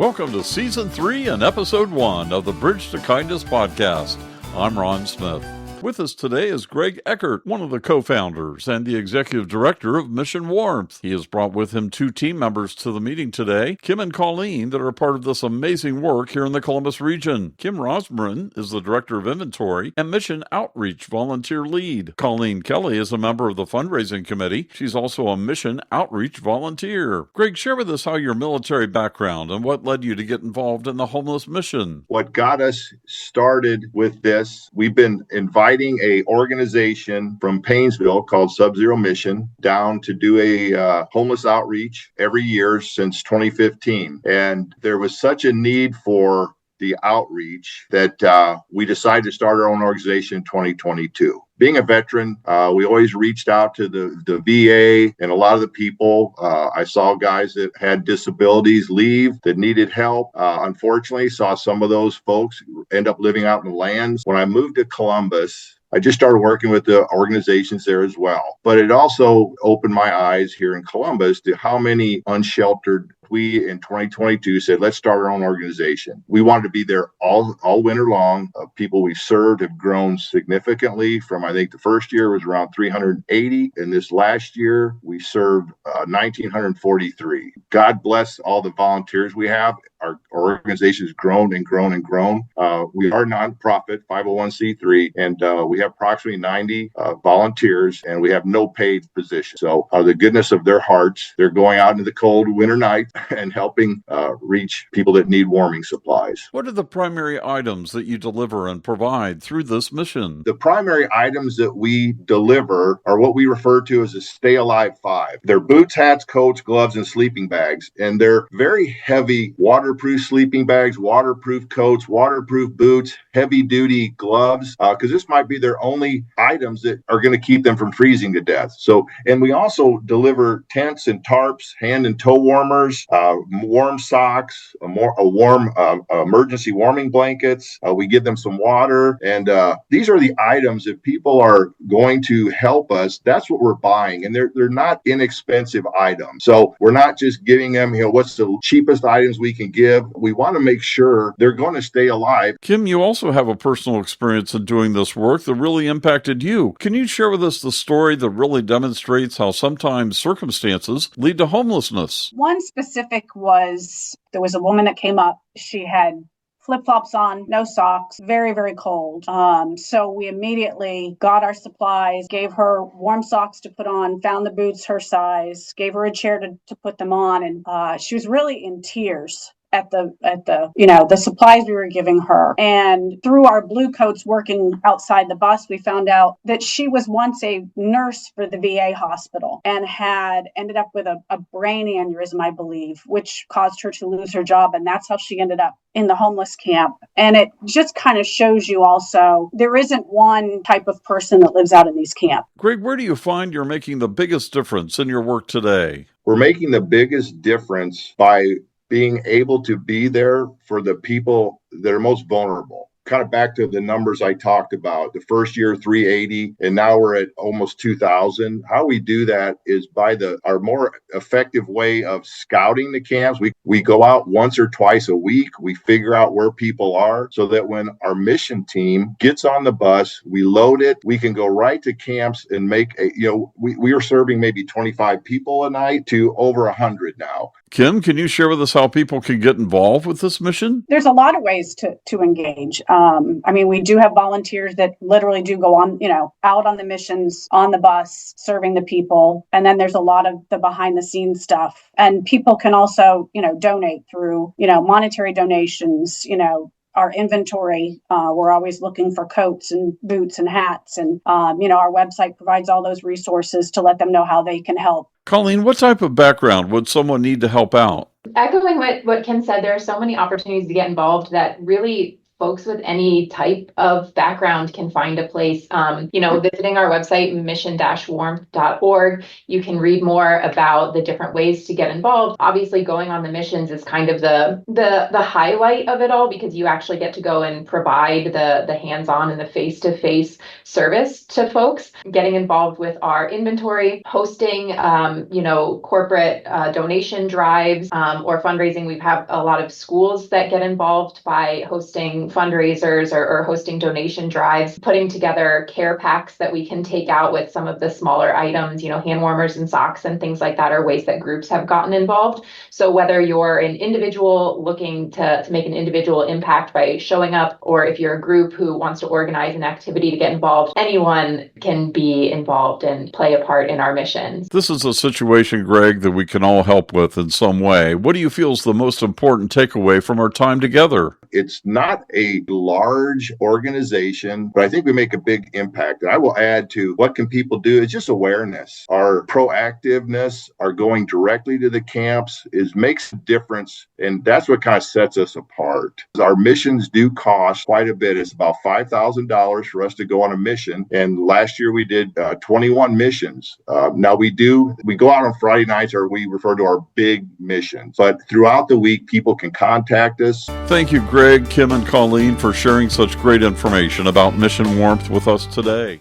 Welcome to Season 3 and Episode 1 of the Bridge to Kindness podcast. I'm Ron Smith. With us today is Greg Eckert, one of the co-founders and the executive director of Mission Warmth. He has brought with him two team members to the meeting today, Kim and Colleen, that are part of this amazing work here in the Columbus region. Kim Rosmarin is the director of inventory and mission outreach volunteer lead. Colleen Kelly is a member of the fundraising committee. She's also a mission outreach volunteer. Greg, share with us how your military background and what led you to get involved in the homeless mission. What got us started with this, we've been inviting a organization from Painesville called Sub-Zero Mission down to do a homeless outreach every year since 2015. And there was such a need for the outreach that we decided to start our own organization in 2022. Being a veteran, we always reached out to the VA and a lot of the people. I saw guys that had disabilities leave that needed help. Unfortunately, saw some of those folks end up living out in the lands. When I moved to Columbus, I just started working with the organizations there as well. But it also opened my eyes here in Columbus to how many unsheltered we in 2022 said, let's start our own organization. We wanted to be there all winter long. People we served have grown significantly from, I think the first year was around 380. And this last year, we served 1,943. God bless all the volunteers we have. Our organization has grown and grown and grown. We are a nonprofit, 501c3, and we have approximately 90 volunteers, and we have no paid position. So the goodness of their hearts, they're going out into the cold winter night and helping reach people that need warming supplies. What are the primary items that you deliver and provide through this mission? The primary items that we deliver are what we refer to as a Stay Alive 5. They're boots, hats, coats, gloves, and sleeping bags. And they're very heavy waterproof sleeping bags, waterproof coats, waterproof boots, heavy-duty gloves, because this might be their only items that are going to keep them from freezing to death. So, and we also deliver tents and tarps, hand and toe warmers, warm socks, warm emergency warming blankets. We give them some water, and these are the items that people are going to help us. That's what we're buying, and they're not inexpensive items. So we're not just giving them, what's the cheapest items we can give. We want to make sure they're going to stay alive. Kim, you also have a personal experience in doing this work that really impacted you. Can you share with us the story that really demonstrates how sometimes circumstances lead to homelessness? One specific was, there was a woman that came up. She had flip-flops on, no socks, very, very cold. So we immediately got our supplies, gave her warm socks to put on, found the boots her size, gave her a chair to put them on. And she was really in tears at the supplies we were giving her. And through our blue coats working outside the bus, we found out that she was once a nurse for the VA hospital and had ended up with a brain aneurysm, I believe, which caused her to lose her job. And that's how she ended up in the homeless camp. And it just kind of shows you also, there isn't one type of person that lives out in these camps. Greg, where do you find you're making the biggest difference in your work today? We're making the biggest difference by being able to be there for the people that are most vulnerable. Kind of back to the numbers I talked about, the first year 380, and now we're at almost 2,000. How we do that is by our more effective way of scouting the camps. We go out once or twice a week. We figure out where people are so that when our mission team gets on the bus, we load it. We can go right to camps and we are serving maybe 25 people a night to over 100 now. Kim, can you share with us how people can get involved with this mission? There's a lot of ways to engage. We do have volunteers that literally do go on, out on the missions, on the bus, serving the people. And then there's a lot of the behind the scenes stuff. And people can also, donate through, monetary donations, our inventory. We're always looking for coats and boots and hats. And, our website provides all those resources to let them know how they can help. Colleen, what type of background would someone need to help out? Echoing what Kim said, there are so many opportunities to get involved that really folks with any type of background can find a place. Visiting our website, mission-warmth.org, you can read more about the different ways to get involved. Obviously, going on the missions is kind of the highlight of it all, because you actually get to go and provide the hands-on and the face-to-face service to folks. Getting involved with our inventory, hosting, corporate donation drives or fundraising. We have a lot of schools that get involved by hosting fundraisers or hosting donation drives, putting together care packs that we can take out with some of the smaller items, hand warmers and socks and things like that are ways that groups have gotten involved. So whether you're an individual looking to make an individual impact by showing up, or if you're a group who wants to organize an activity to get involved, anyone can be involved and play a part in our missions. This is a situation, Greg, that we can all help with in some way. What do you feel is the most important takeaway from our time together? It's not a large organization, but I think we make a big impact. And I will add to what can people do is just awareness. Our proactiveness, our going directly to the camps makes a difference. And that's what kind of sets us apart. Our missions do cost quite a bit. It's about $5,000 for us to go on a mission. And last year we did 21 missions. Now we go out on Friday nights, or we refer to our big missions. But throughout the week, people can contact us. Thank you, Greg, Kim, and Colleen, for sharing such great information about Mission Warmth with us today.